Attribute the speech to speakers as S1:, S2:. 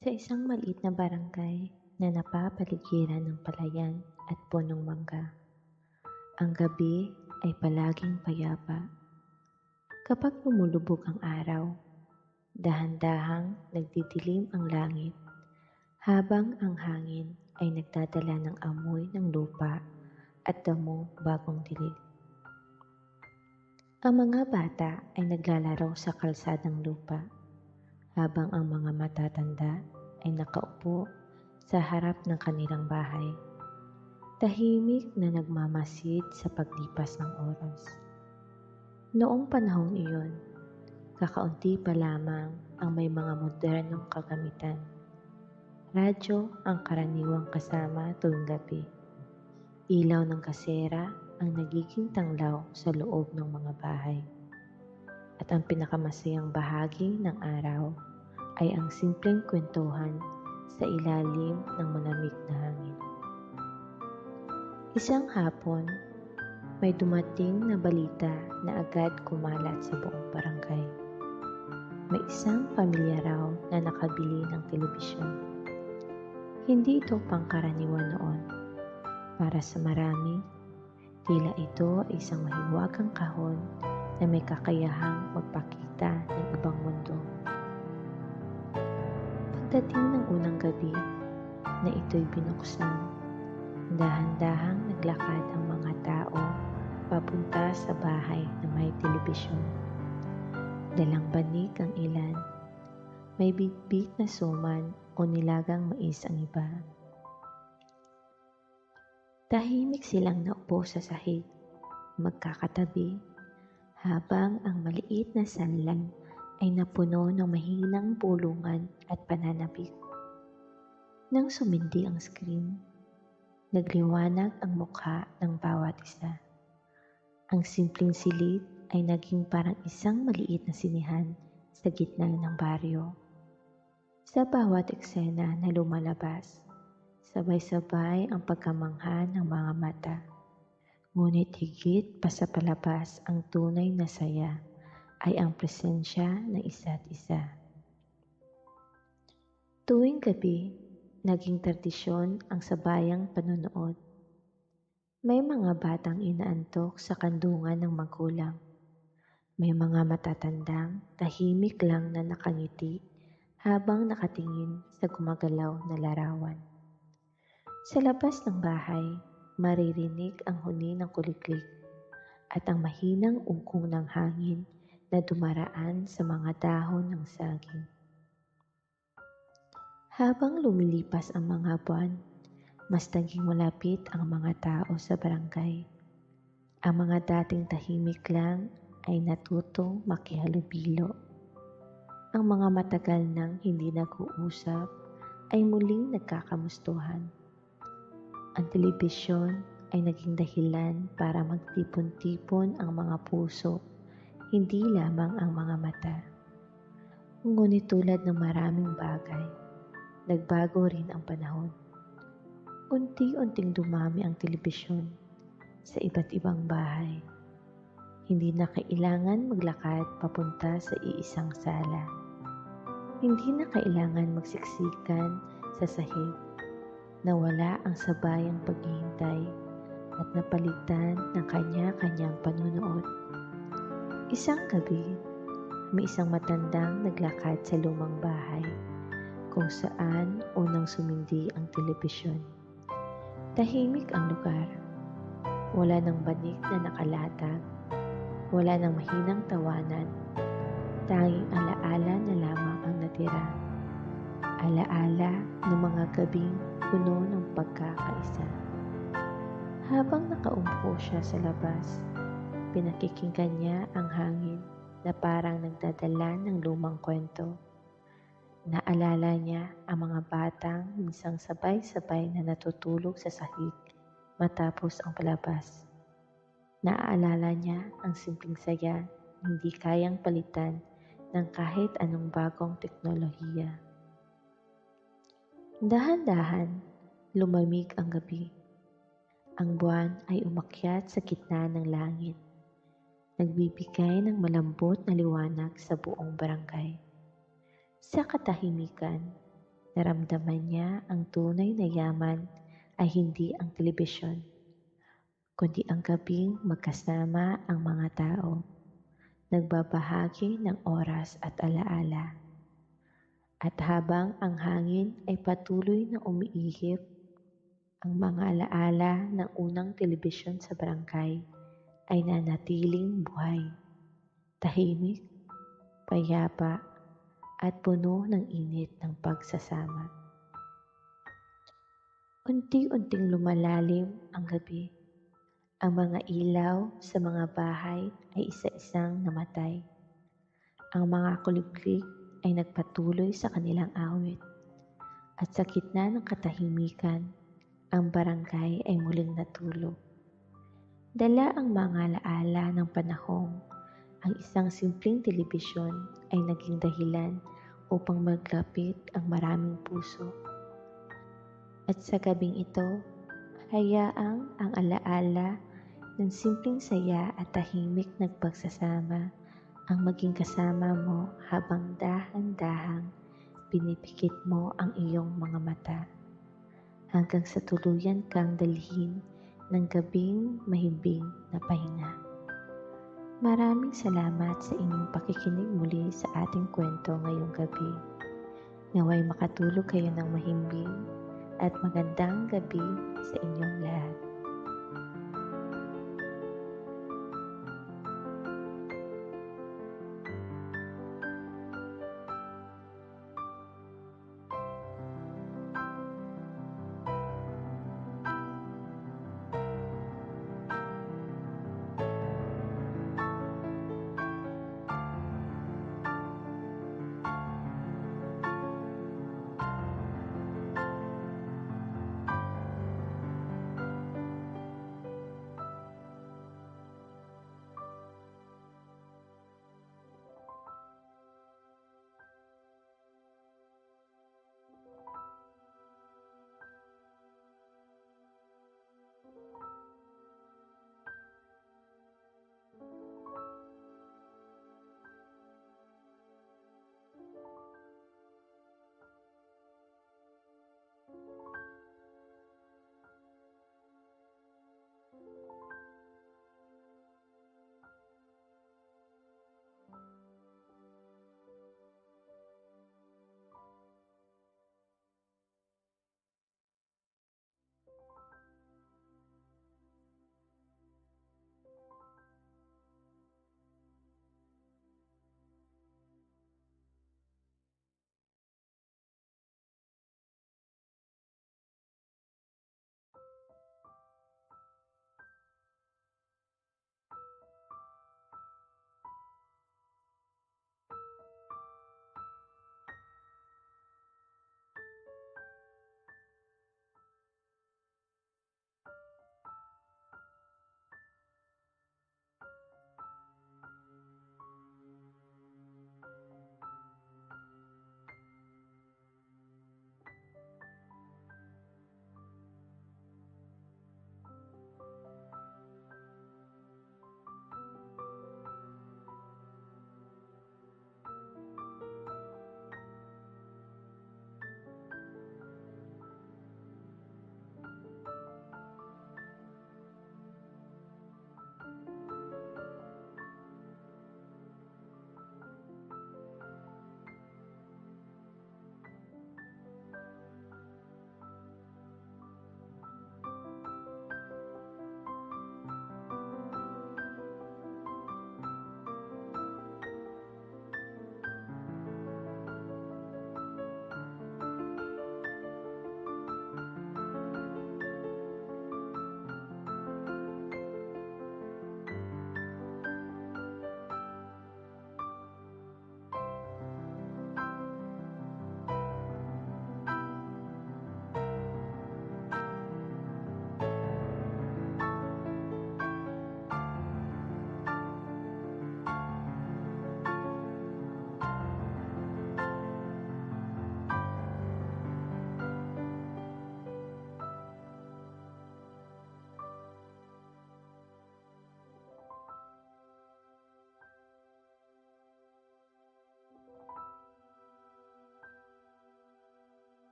S1: Sa isang maliit na barangay na napapaligiran ng palayan at punong mangga, ang gabi ay palaging payapa. Kapag lumulubog ang araw, dahan-dahang nagdidilim ang langit, habang ang hangin ay nagdadala ng amoy ng lupa at damo bagong dilig. Ang mga bata ay naglalaro sa kalsadang lupa, habang ang mga matatanda ay nakaupo sa harap ng kanilang bahay, tahimik na nagmamasid sa paglipas ng oras. Noong panahong iyon, kakaunti pa lamang ang may mga modernong kagamitan. Radyo ang karaniwang kasama tuwing gabi. Ilaw ng kasera ang nagiging tanglaw sa loob ng mga bahay. At ang pinakamasayang bahagi ng araw ay ang simpleng kwentuhan sa ilalim ng malamig na hangin. Isang hapon, may dumating na balita na agad kumalat sa buong barangay. May isang pamilya raw na nakabili ng telebisyon. Hindi ito pangkaraniwan noon. Para sa marami, tila ito ay isang mahiwagang kahon na may kakayahang magpakita ng ibang mundo. Pagdating ng unang gabi na ito'y binuksan, dahan-dahang naglakad ang mga tao papunta sa bahay na may telebisyon. Dalang banig ang ilan, may bitbit na suman o nilagang mais ang iba. Tahimik silang naupo sa sahig, magkakatabi, habang ang maliit na sanlan ay napuno ng mahinang bulungan at pananabik. Nang sumindi ang screen, nagliwanag ang mukha ng bawat isa. Ang simpleng silid ay naging parang isang maliit na sinehan sa gitna ng baryo. Sa bawat eksena na lumalabas, sabay-sabay ang pagkamangha ng mga mata. Ngunit higit pa sa palabas, ang tunay na saya ay ang presensya ng isa't isa. Tuwing gabi, naging tradisyon ang sabayang panonood. May mga batang inaantok sa kandungan ng magulang. May mga matatandang tahimik lang na nakangiti habang nakatingin sa gumagalaw na larawan. Sa labas ng bahay, maririnig ang huni ng kuliklik at ang mahinang ungkong ng hangin na dumaraan sa mga dahon ng saging. Habang lumilipas ang mga buwan, mas naging malapit ang mga tao sa barangay. Ang mga dating tahimik lang ay natutong makihalubilo. Ang mga matagal nang hindi nag-uusap ay muling nagkakamustuhan. Ang telebisyon ay naging dahilan para magtipon-tipon ang mga puso, hindi lamang ang mga mata. Ngunit tulad ng maraming bagay, nagbago rin ang panahon. Unti-unting dumami ang telebisyon sa iba't ibang bahay. Hindi na kailangan maglakad papunta sa iisang sala. Hindi na kailangan magsiksikan sa sahig. Nawala ang sabayang paghihintay at napalitan ng kanya-kanyang panunood. Isang gabi, may isang matandang naglakad sa lumang bahay kung saan unang sumindi ang telebisyon. Tahimik ang lugar. Wala ng banig na nakalatag. Wala ng mahinang tawanan. Tanging alaala na lamang ang natira. Alaala ng mga gabing puno ng pagkakaisa. Habang nakaupo siya sa labas, pinakikinggan niya ang hangin na parang nagdadala ng lumang kwento. Naalala niya ang mga batang minsang sabay-sabay na natutulog sa sahig matapos ang palabas. Naaalala niya ang simpleng saya na hindi kayang palitan ng kahit anong bagong teknolohiya. Dahan-dahan, lumamig ang gabi. Ang buwan ay umakyat sa gitna ng langit, nagbibigay ng malambot na liwanag sa buong barangay. Sa katahimikan, Naramdaman niya ang tunay na yaman ay hindi ang telebisyon, kundi ang gabing magkasama ang mga tao, nagbabahagi ng oras at alaala. At habang ang hangin ay patuloy na umiihip, ang mga alaala ng unang telebisyon sa barangay ay nanatiling buhay, tahimik, payapa, at puno ng init ng pagsasama. Unti-unting lumalalim ang gabi. Ang mga ilaw sa mga bahay ay isa-isang namatay. Ang mga kuliglig ay nagpatuloy sa kanilang awit. At sa gitna ng katahimikan, ang barangay ay muling natulog. Dala ang mga alaala ng panahon, ang isang simpleng telebisyon ay naging dahilan upang maglapit ang maraming puso. At sa gabing ito, hayaang ang alaala ng simpleng saya at tahimik nagpagsasama ang maging kasama mo habang dahan-dahang pinipikit mo ang iyong mga mata hanggang sa tuluyan kang dalhin ng gabing mahimbing na pahinga. Maraming salamat sa inyong pakikinig muli sa ating kwento ngayong gabi. Naway makatulog kayo ng mahimbing at magandang gabi sa inyong lahat.